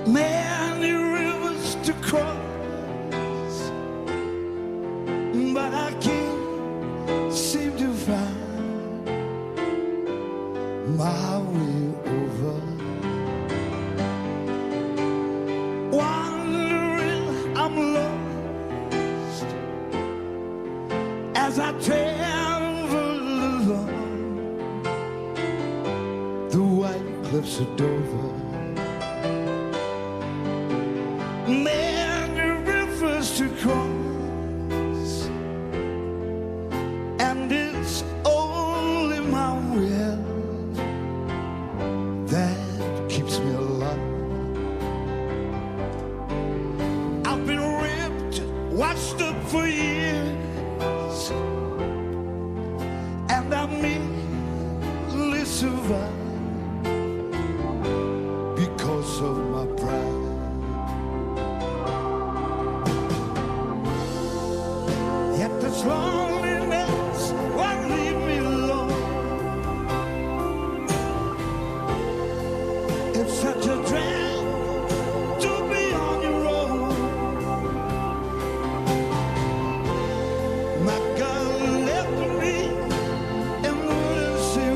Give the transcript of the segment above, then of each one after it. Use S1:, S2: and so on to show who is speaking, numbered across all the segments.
S1: Many rivers to cross, but I can't seem to find my way over. Wandering, I'm lost as I travel along the white cliffs of Dover. Many rivers to cross, and it's only my will that keeps me alive. I've been ripped, washed up for years, and I merely survive because of my pride. This loneliness won't leave me alone. It's such a drag to be on your own. My girl left me in the sea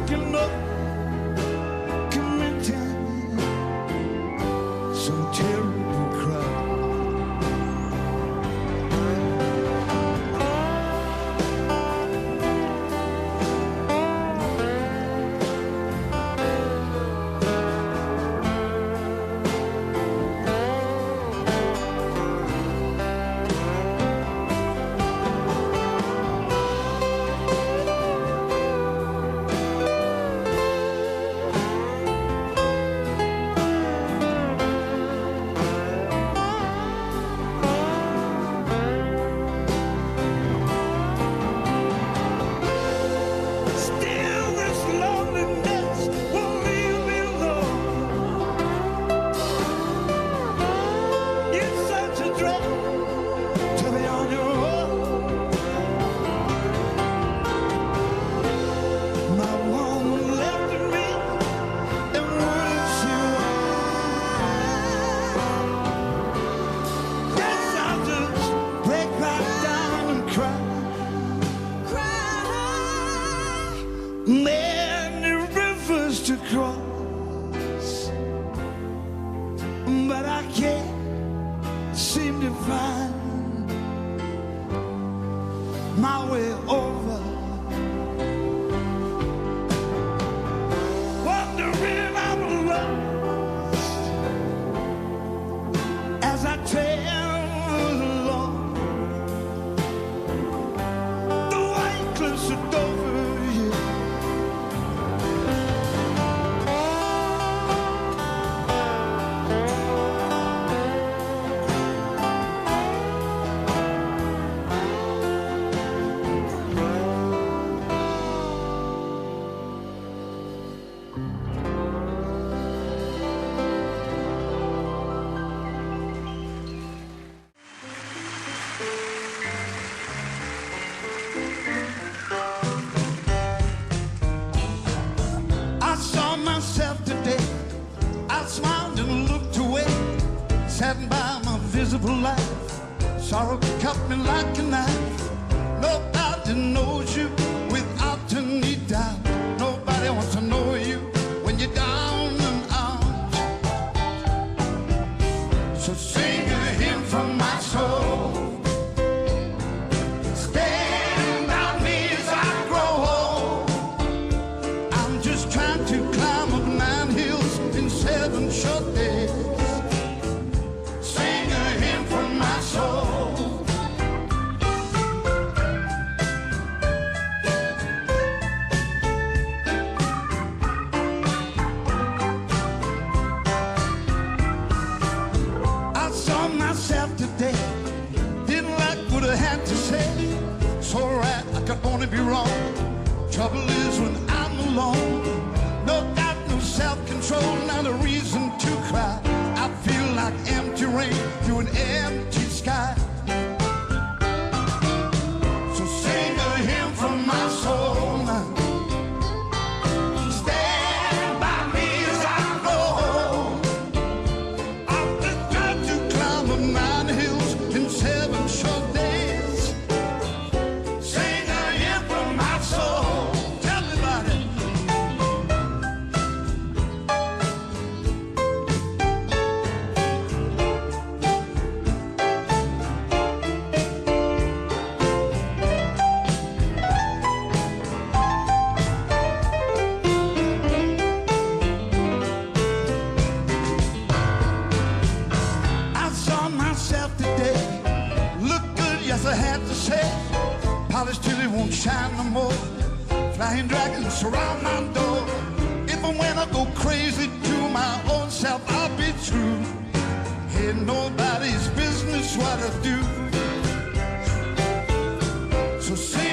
S1: thinking of committing some terrible crime. Still, this loneliness won't leave me alone. It's such a drag to be on your own. My woman left me, and wouldn't she want? Guess I'll just break right down and cry. Many rivers to cross, but I can't seem to find my way over. Wondering I'm lost as I travel along the white cliffs of Dover. Yeah. I saw myself today. I smiled and looked away, saddened by my visible life. Sorrow cut me like a knife. Nobody knows you without any doubt. Nobody wants to know you when you're down and out. So sing a hymn from my soul. Stand by me as I grow old. I'm just trying to climb up 9 hills in 7 short days. Sing a hymn from my soul. I saw myself today, didn't like what I had to say. So right, I could only be wrong. Trouble is when I'm alone. No doubt, no self-control, not a reason to cry. I feel like empty rain through an empty sky. So sing a hymn from my soul now. Stand by me as I grow old. I'm just trying to climb up 9 hills in 7 short days. Sing a hymn from my soul. Tell me about it. I saw myself today. Look good, yes, I had to say. Polished till it won't shine no more. Flying dragons surround my door. If and when I go crazy to my own self, I'll be true. Ain't nobody's business what I do. So sing